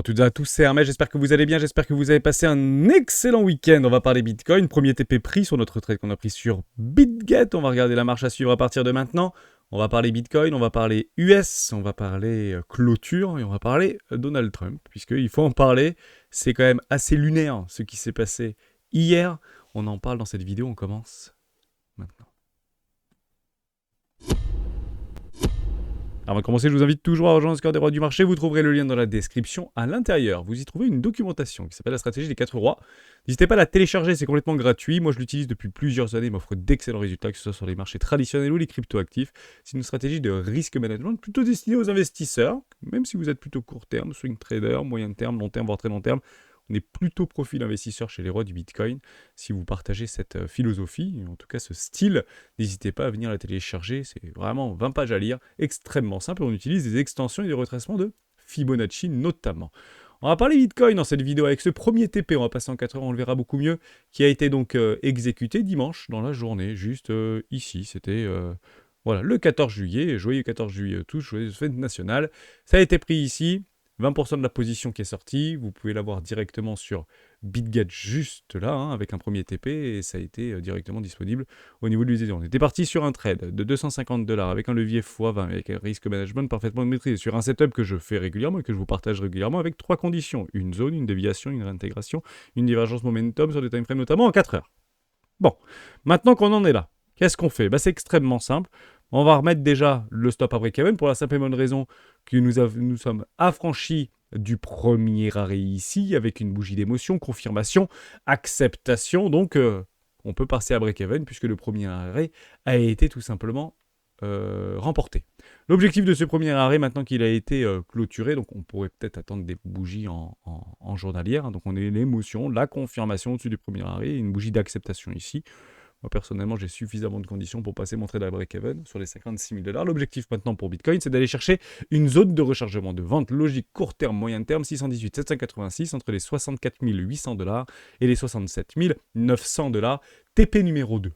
toutes et à tous, c'est Hermès, j'espère que vous allez bien, j'espère que vous avez passé un excellent week-end. On va parler Bitcoin, premier TP pris sur notre trade qu'on a pris sur BitGet. On va regarder la marche à suivre à partir de maintenant. On va parler Bitcoin, on va parler US, on va parler clôture et on va parler Donald Trump, puisqu'il faut en parler. C'est quand même assez lunaire ce qui s'est passé hier. On en parle dans cette vidéo, on commence maintenant. Avant de commencer, je vous invite toujours à rejoindre le Score des rois du marché. Vous trouverez le lien dans la description. À l'intérieur, vous y trouvez une documentation qui s'appelle la stratégie des 4 rois. N'hésitez pas à la télécharger, c'est complètement gratuit. Moi, je l'utilise depuis plusieurs années. Il m'offre d'excellents résultats, que ce soit sur les marchés traditionnels ou les crypto-actifs. C'est une stratégie de risque management plutôt destinée aux investisseurs. Même si vous êtes plutôt court terme, swing trader, moyen terme, long terme, voire très long terme. On est plutôt profil investisseur chez les rois du Bitcoin. Si vous partagez cette philosophie, en tout cas ce style, n'hésitez pas à venir la télécharger. C'est vraiment 20 pages à lire, extrêmement simple. On utilise des extensions et des retracements de Fibonacci notamment. On va parler Bitcoin dans cette vidéo avec ce premier TP, on va passer en 4 heures, on le verra beaucoup mieux, qui a été donc exécuté dimanche dans la journée, juste ici. C'était voilà, le 14 juillet, joyeux 14 juillet tous, joyeuse fête nationale. Ça a été pris ici. 20% de la position qui est sortie, vous pouvez l'avoir directement sur BitGet juste là, hein, avec un premier TP, et ça a été directement disponible au niveau de l'USD. On était parti sur un trade de 250 $ avec un levier x20, avec un risque management parfaitement maîtrisé, sur un setup que je fais régulièrement et que je vous partage régulièrement avec 3 conditions. Une zone, une déviation, une réintégration, une divergence momentum sur des timeframes notamment en 4 heures. Bon, maintenant qu'on en est là, qu'est-ce qu'on fait? C'est extrêmement simple. On va remettre déjà le stop à break-even pour la simple et bonne raison que nous sommes affranchis du premier arrêt ici avec une bougie d'émotion, confirmation, acceptation. Donc, on peut passer à break-even puisque le premier arrêt a été tout simplement remporté. L'objectif de ce premier arrêt, maintenant qu'il a été clôturé, donc on pourrait peut-être attendre des bougies en journalière. Hein, donc, on a l'émotion, la confirmation au-dessus du premier arrêt, une bougie d'acceptation ici. Moi, personnellement, j'ai suffisamment de conditions pour passer mon trade à break-even sur les 56 000 $. L'objectif maintenant pour Bitcoin, c'est d'aller chercher une zone de rechargement de vente logique court terme, moyen terme, 618 786 entre les 64 800 $ et les 67 900 $. TP numéro 2.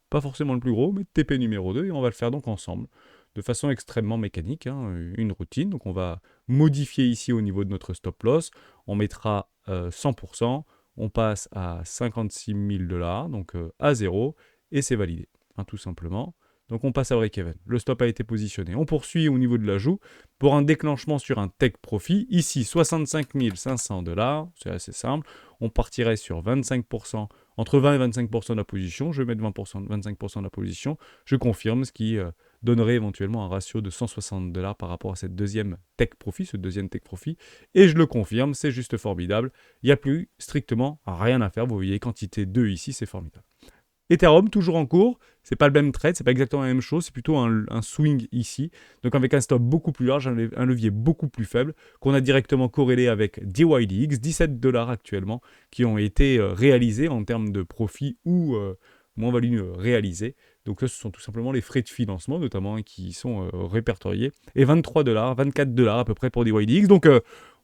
Pas forcément le plus gros, mais TP numéro 2. Et on va le faire donc ensemble, de façon extrêmement mécanique, hein, une routine. Donc on va modifier ici au niveau de notre stop loss. On mettra 100%. On passe à 56 000 $, donc à 0, et c'est validé, hein, tout simplement. Donc on passe à break-even. Le stop a été positionné. On poursuit au niveau de l'ajout pour un déclenchement sur un take profit. Ici, 65 500 $, c'est assez simple. On partirait sur 25%, entre 20 et 25% de la position. Je vais mettre 25% de la position. Je confirme, ce qui donnerait éventuellement un ratio de 160 $ par rapport à cette deuxième take profit, ce deuxième take profit. Et je le confirme, c'est juste formidable. Il n'y a plus strictement rien à faire. Vous voyez, quantité 2 ici, c'est formidable. Ethereum, toujours en cours. C'est pas le même trade, c'est pas exactement la même chose. C'est plutôt un swing ici. Donc avec un stop beaucoup plus large, un levier beaucoup plus faible, qu'on a directement corrélé avec DYDX, 17 $ actuellement, qui ont été réalisés en termes de profit ou moins-value réalisée. Donc là, ce sont tout simplement les frais de financement, notamment, hein, qui sont répertoriés. Et 23 $, 24 $ à peu près pour DYDX. Donc,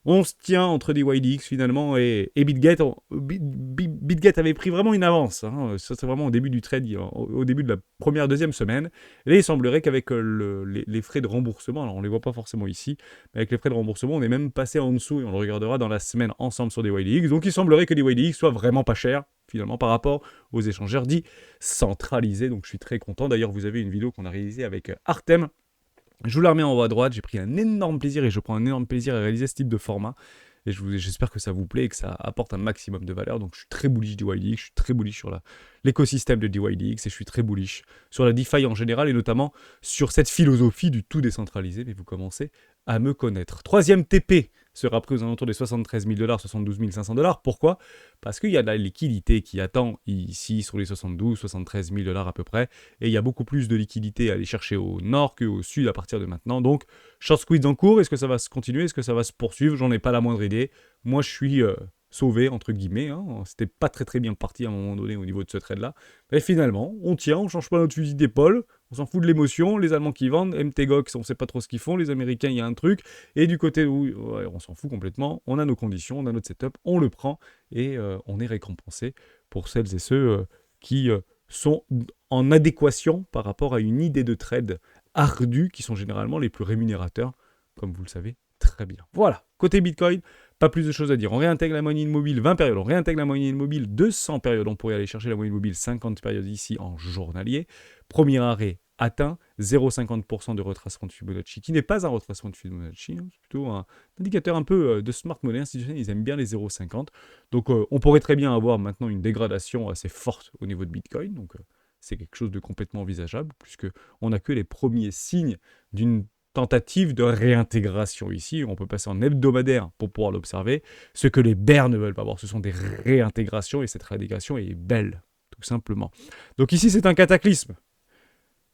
on se tient entre DYDX finalement et BitGet. BitGet avait pris vraiment une avance. Hein. Ça, c'est vraiment au début du trade, au début de la première, deuxième semaine. Et là, il semblerait qu'avec les frais de remboursement, alors on ne les voit pas forcément ici, mais avec les frais de remboursement, on est même passé en dessous et on le regardera dans la semaine ensemble sur DYDX. Donc, il semblerait que DYDX soit vraiment pas cher finalement par rapport aux échangeurs dits centralisés. Donc, je suis très content. D'ailleurs, vous avez une vidéo qu'on a réalisée avec Artem. Je vous la remets en haut à droite, j'ai pris un énorme plaisir et je prends un énorme plaisir à réaliser ce type de format. Et j'espère que ça vous plaît et que ça apporte un maximum de valeur. Donc je suis très bullish DYDX, je suis très bullish sur l'écosystème de DYDX et je suis très bullish sur la DeFi en général et notamment sur cette philosophie du tout décentralisé. Mais vous commencez à me connaître. Troisième TP sera pris aux alentours des 73 000 $, 72 500 $. Pourquoi? Parce qu'il y a de la liquidité qui attend ici sur les 72, 73 000 $ à peu près. Et il y a beaucoup plus de liquidité à aller chercher au nord qu'au sud à partir de maintenant. Donc, short squeeze en cours. Est-ce que ça va se continuer? Est-ce que ça va se poursuivre? J'en ai pas la moindre idée. Moi, je suis sauvé, entre guillemets. Hein. C'était pas très bien parti à un moment donné au niveau de ce trade-là. Mais finalement, on tient, on change pas notre fusil d'épaule. On s'en fout de l'émotion, les Allemands qui vendent, MTGOX, on ne sait pas trop ce qu'ils font, les Américains, il y a un truc, et du côté où ouais, on s'en fout complètement, on a nos conditions, on a notre setup, on le prend, et on est récompensé pour celles et ceux qui sont en adéquation par rapport à une idée de trade ardue, qui sont généralement les plus rémunérateurs, comme vous le savez très bien. Voilà, côté Bitcoin, Pas plus de choses à dire. On réintègre la moyenne mobile 20 périodes, on réintègre la moyenne mobile 200 périodes. On pourrait aller chercher la moyenne mobile 50 périodes ici en journalier. Premier arrêt atteint, 0,50% de retracement de Fibonacci, qui n'est pas un retracement de Fibonacci, hein, c'est plutôt un indicateur un peu de smart money institutionnel, ils aiment bien les 0,50. Donc on pourrait très bien avoir maintenant une dégradation assez forte au niveau de Bitcoin, donc c'est quelque chose de complètement envisageable, puisqu'on n'a que les premiers signes d'une tentative de réintégration ici. On peut passer en hebdomadaire pour pouvoir l'observer. Ce que les bears ne veulent pas voir, ce sont des réintégrations, et cette réintégration est belle, tout simplement. Donc ici, c'est un cataclysme.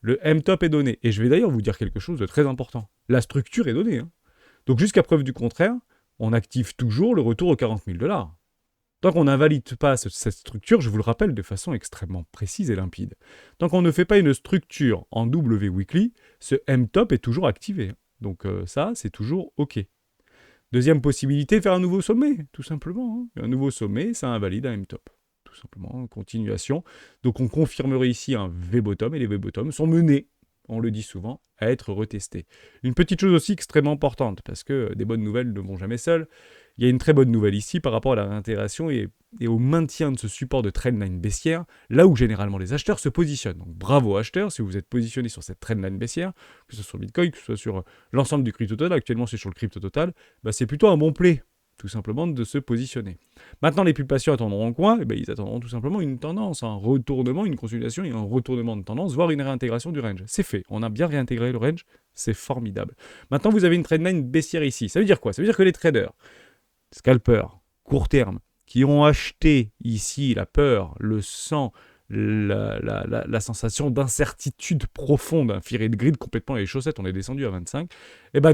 Le M-top est donné. Et je vais d'ailleurs vous dire quelque chose de très important. La structure est donnée. Hein. Donc jusqu'à preuve du contraire, on active toujours le retour aux 40 000 $. Tant qu'on n'invalide pas cette structure, je vous le rappelle de façon extrêmement précise et limpide. Tant qu'on ne fait pas une structure en W weekly, ce M-top est toujours activé. Donc ça, c'est toujours OK. Deuxième possibilité, faire un nouveau sommet, tout simplement. Hein. Un nouveau sommet, ça invalide un M-top. Tout simplement, continuation. Donc on confirmerait ici un V-bottom, et les V-bottoms sont menés, on le dit souvent, à être retestés. Une petite chose aussi extrêmement importante, parce que des bonnes nouvelles ne vont jamais seules. Il y a une très bonne nouvelle ici par rapport à la réintégration et au maintien de ce support de trendline baissière, là où généralement les acheteurs se positionnent. Donc bravo acheteurs, si vous êtes positionné sur cette trendline baissière, que ce soit sur Bitcoin, que ce soit sur l'ensemble du crypto total, actuellement c'est sur le crypto total, bah c'est plutôt un bon play, tout simplement, de se positionner. Maintenant, les plus patients attendront quoi? Ils attendront tout simplement une tendance, un retournement, une consolidation et un retournement de tendance, voire une réintégration du range. C'est fait, on a bien réintégré le range, c'est formidable. Maintenant, vous avez une trendline baissière ici. Ça veut dire quoi? Ça veut dire que les traders, scalpers, court terme, qui ont acheté ici la peur, le sang, la sensation d'incertitude profonde, un fear and greed complètement les chaussettes, on est descendu à 25,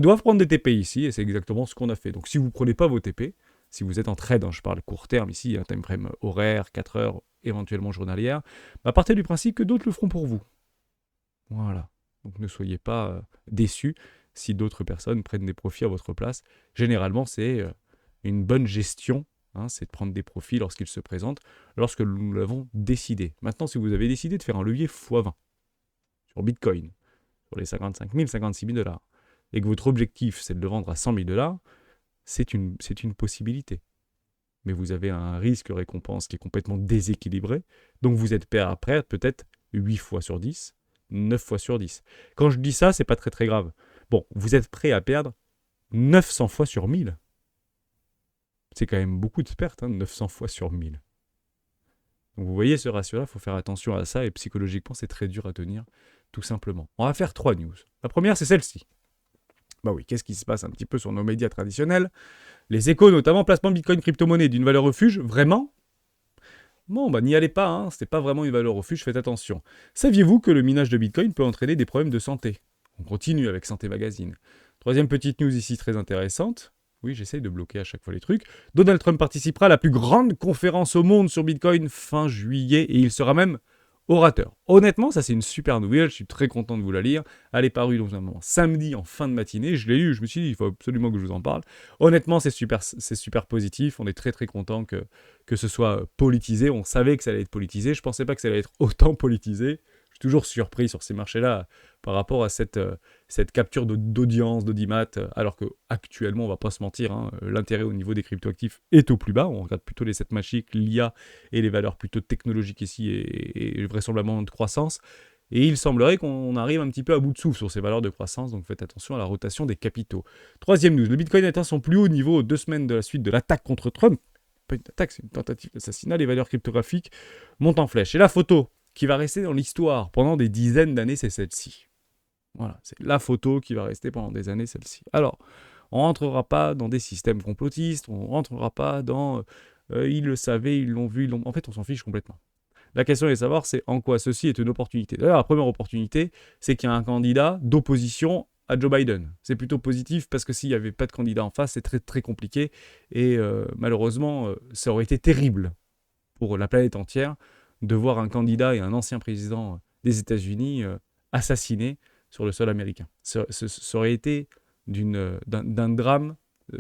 doivent prendre des TP ici, et c'est exactement ce qu'on a fait. Donc si vous ne prenez pas vos TP, si vous êtes en trade, hein, je parle court terme ici, un time frame horaire, 4 heures, éventuellement journalière, partez du principe que d'autres le feront pour vous. Voilà. Donc ne soyez pas déçus si d'autres personnes prennent des profits à votre place. Généralement, c'est une bonne gestion, hein, c'est de prendre des profits lorsqu'ils se présentent, lorsque nous l'avons décidé. Maintenant, si vous avez décidé de faire un levier x20 sur Bitcoin, sur les 55 000, 56 000 $, et que votre objectif, c'est de le vendre à 100 000 $, c'est une possibilité. Mais vous avez un risque-récompense qui est complètement déséquilibré, donc vous êtes prêt à perdre peut-être 8 fois sur 10, 9 fois sur 10. Quand je dis ça, c'est pas très très grave. Bon, vous êtes prêt à perdre 900 fois sur 1000. C'est quand même beaucoup de pertes, hein, 900 fois sur 1000. Donc vous voyez ce ratio-là, il faut faire attention à ça, et psychologiquement, c'est très dur à tenir, tout simplement. On va faire 3 news. La première, c'est celle-ci. Bah oui, qu'est-ce qui se passe un petit peu sur nos médias traditionnels? Les échos, notamment, placement de Bitcoin crypto-monnaie d'une valeur refuge, vraiment? Bon, n'y allez pas, hein, c'est pas vraiment une valeur refuge, faites attention. Saviez-vous que le minage de Bitcoin peut entraîner des problèmes de santé? On continue avec Santé Magazine. Troisième petite news ici très intéressante. Oui, j'essaye de bloquer à chaque fois les trucs. Donald Trump participera à la plus grande conférence au monde sur Bitcoin fin juillet et il sera même orateur. Honnêtement, ça c'est une super nouvelle, je suis très content de vous la lire. Elle est parue dans un moment samedi en fin de matinée, je l'ai lu, je me suis dit il faut absolument que je vous en parle. Honnêtement, c'est super positif, on est très très content que ce soit politisé, on savait que ça allait être politisé, je pensais pas que ça allait être autant politisé. Je suis toujours surpris sur ces marchés-là par rapport à cette capture d'audience, d'audimat, alors qu'actuellement, on va pas se mentir, hein, l'intérêt au niveau des cryptoactifs est au plus bas. On regarde plutôt les 7 magiques, l'IA et les valeurs plutôt technologiques ici et vraisemblablement de croissance. Et il semblerait qu'on arrive un petit peu à bout de souffle sur ces valeurs de croissance, donc faites attention à la rotation des capitaux. Troisième news, le Bitcoin atteint son plus haut niveau 2 semaines de la suite de l'attaque contre Trump. Pas une attaque, c'est une tentative d'assassinat, les valeurs cryptographiques montent en flèche. Et la photo qui va rester dans l'histoire pendant des dizaines d'années, c'est celle-ci. Voilà, c'est la photo qui va rester pendant des années, celle-ci. Alors, on ne rentrera pas dans des systèmes complotistes, on ne rentrera pas dans ils le savaient, ils l'ont vu, En fait, on s'en fiche complètement. La question est de savoir, c'est en quoi ceci est une opportunité. D'ailleurs, la première opportunité, c'est qu'il y a un candidat d'opposition à Joe Biden. C'est plutôt positif parce que s'il n'y avait pas de candidat en face, c'est très très compliqué. Et malheureusement, ça aurait été terrible pour la planète entière de voir un candidat et un ancien président des États-Unis assassinés sur le sol américain. Ça aurait été d'un drame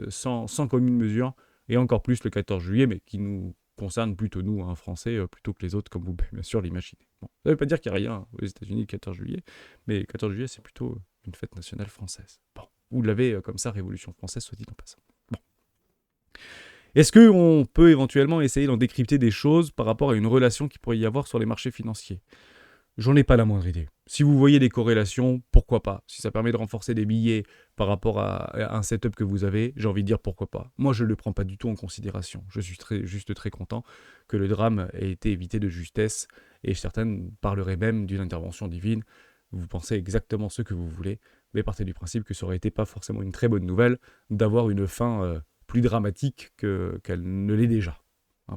sans commune mesure, et encore plus le 14 juillet, mais qui nous concerne plutôt nous, hein, Français, plutôt que les autres, comme vous pouvez bien sûr l'imaginez. Bon, ça ne veut pas dire qu'il n'y a rien aux États-Unis le 14 juillet, mais le 14 juillet, c'est plutôt une fête nationale française. Bon, vous l'avez comme ça, Révolution française, soit dit en passant. Bon. Est-ce qu'on peut éventuellement essayer d'en décrypter des choses par rapport à une relation qu'il pourrait y avoir sur les marchés financiers? J'en ai pas la moindre idée. Si vous voyez des corrélations, pourquoi pas? Si ça permet de renforcer des billets par rapport à un setup que vous avez, j'ai envie de dire pourquoi pas. Moi, je ne le prends pas du tout en considération. Je suis juste très content que le drame ait été évité de justesse et certains parleraient même d'une intervention divine. Vous pensez exactement ce que vous voulez, mais partez du principe que ça aurait été pas forcément une très bonne nouvelle d'avoir une fin plus dramatique qu'elle ne l'est déjà.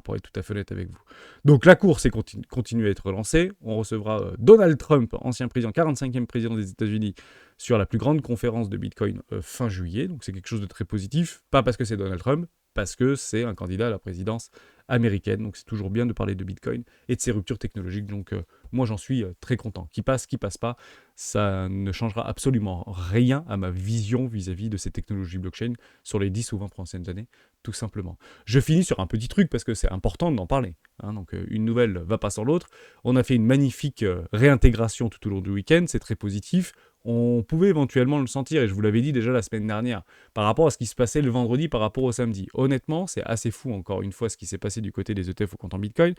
Pour être tout à fait honnête avec vous. Donc la course continue à être relancée. On recevra Donald Trump, ancien président, 45e président des États-Unis, sur la plus grande conférence de Bitcoin fin juillet. Donc c'est quelque chose de très positif. Pas parce que c'est Donald Trump, parce que c'est un candidat à la présidence américaine. Donc c'est toujours bien de parler de Bitcoin et de ses ruptures technologiques. Donc moi j'en suis très content. Qui passe pas, ça ne changera absolument rien à ma vision vis-à-vis de ces technologies blockchain sur les 10 ou 20 prochaines années, tout simplement. Je finis sur un petit truc parce que c'est important d'en parler. Donc une nouvelle va pas sans l'autre. On a fait une magnifique réintégration tout au long du week-end, c'est très positif. On pouvait éventuellement le sentir, et je vous l'avais dit déjà la semaine dernière, par rapport à ce qui se passait le vendredi par rapport au samedi. Honnêtement, c'est assez fou encore une fois ce qui s'est passé du côté des ETF au compte en Bitcoin,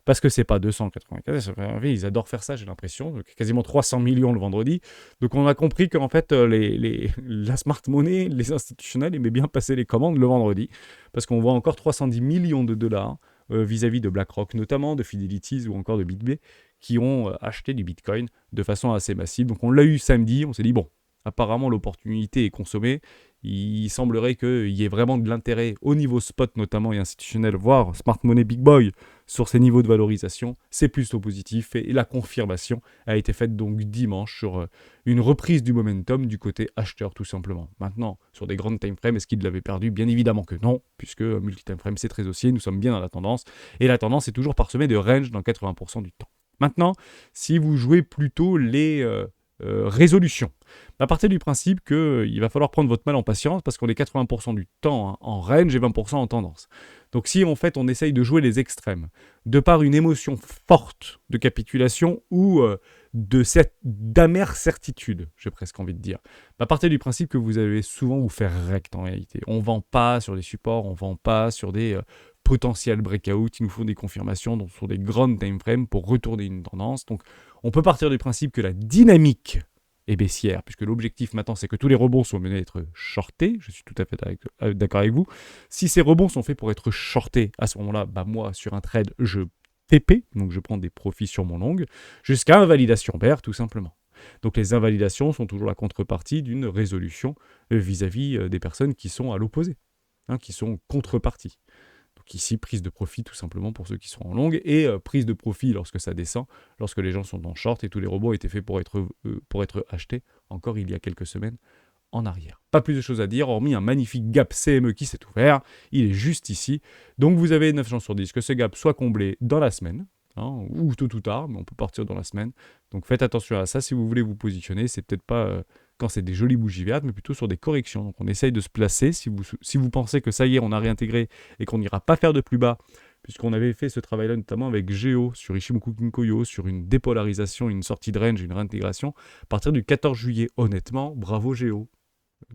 parce que c'est pas 294, ils adorent faire ça, j'ai l'impression, quasiment 300 millions le vendredi. Donc on a compris qu'en fait la smart money, les institutionnels aimaient bien passer les commandes le vendredi, parce qu'on voit encore 310 millions de dollars vis-à-vis de BlackRock notamment, de Fidelities ou encore de BitB, qui ont acheté du Bitcoin de façon assez massive. Donc on l'a eu samedi, on s'est dit, bon, apparemment l'opportunité est consommée, il semblerait qu'il y ait vraiment de l'intérêt au niveau spot notamment et institutionnel, voire smart money big boy sur ces niveaux de valorisation, c'est plutôt positif et la confirmation a été faite donc dimanche sur une reprise du momentum du côté acheteur tout simplement. Maintenant, sur des grandes time frames, est-ce qu'il l'avait perdu? Bien évidemment que non, puisque multi-time frame c'est très haussier, nous sommes bien dans la tendance et la tendance est toujours parsemée de range dans 80% du temps. Maintenant, si vous jouez plutôt les résolutions, à partir du principe qu'il va falloir prendre votre mal en patience parce qu'on est 80% du temps en range et 20% en tendance. Donc si en fait on essaye de jouer les extrêmes, de par une émotion forte de capitulation ou d'amère certitude, j'ai presque envie de dire, à partir du principe que vous allez souvent vous faire rect en réalité. On ne vend pas sur des supports, on ne vend pas sur des potentiels breakouts, il nous faut des confirmations donc sur des grandes time frames pour retourner une tendance. Donc on peut partir du principe que la dynamique est baissière, puisque l'objectif maintenant c'est que tous les rebonds soient menés à être shortés, je suis tout à fait d'accord avec vous. Si ces rebonds sont faits pour être shortés, à ce moment-là, moi sur un trade, je TP, donc je prends des profits sur mon long, jusqu'à invalidation bear tout simplement. Donc les invalidations sont toujours la contrepartie d'une résolution vis-à-vis des personnes qui sont à l'opposé, qui sont contreparties. Donc ici, prise de profit tout simplement pour ceux qui sont en longue et prise de profit lorsque ça descend, lorsque les gens sont en short et tous les rebonds étaient faits pour être achetés encore il y a quelques semaines en arrière. Pas plus de choses à dire, hormis un magnifique gap CME qui s'est ouvert, il est juste ici. Donc vous avez 9 chances sur 10 que ce gap soit comblé dans la semaine, ou tôt ou tard, mais on peut partir dans la semaine. Donc faites attention à ça si vous voulez vous positionner, c'est peut-être pas quand c'est des jolies bougies vertes, mais plutôt sur des corrections. Donc on essaye de se placer, si vous pensez que ça y est, on a réintégré et qu'on n'ira pas faire de plus bas, puisqu'on avait fait ce travail-là notamment avec Géo, sur Ichimoku Kinkoyo, sur une dépolarisation, une sortie de range, une réintégration, à partir du 14 juillet. Honnêtement, bravo Géo.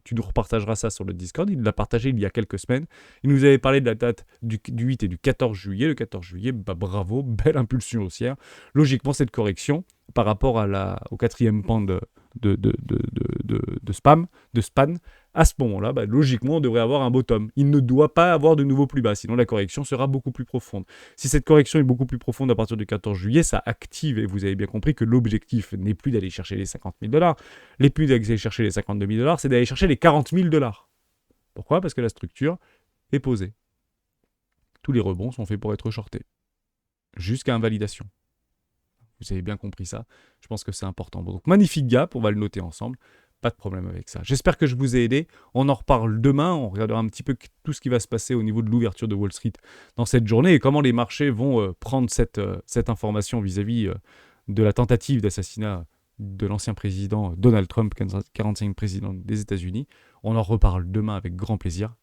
Tu nous repartageras ça sur le Discord, il l'a partagé il y a quelques semaines. Il nous avait parlé de la date du 8 et du 14 juillet. Le 14 juillet, bravo, belle impulsion haussière. Logiquement, cette correction, par rapport au quatrième pan de span, à ce moment-là, logiquement, on devrait avoir un bottom. Il ne doit pas avoir de nouveau plus bas, sinon la correction sera beaucoup plus profonde. Si cette correction est beaucoup plus profonde à partir du 14 juillet, ça active, et vous avez bien compris que l'objectif n'est plus d'aller chercher les 50 000 $, n'est plus d'aller chercher les 52 000 $, c'est d'aller chercher les 40 000 $. Pourquoi? Parce que la structure est posée. Tous les rebonds sont faits pour être shortés, jusqu'à invalidation. Vous avez bien compris ça, je pense que c'est important. Bon, donc magnifique gap, on va le noter ensemble, pas de problème avec ça. J'espère que je vous ai aidé, on en reparle demain, on regardera un petit peu tout ce qui va se passer au niveau de l'ouverture de Wall Street dans cette journée et comment les marchés vont prendre cette information vis-à-vis de la tentative d'assassinat de l'ancien président Donald Trump, 45e président des États-Unis. On en reparle demain avec grand plaisir.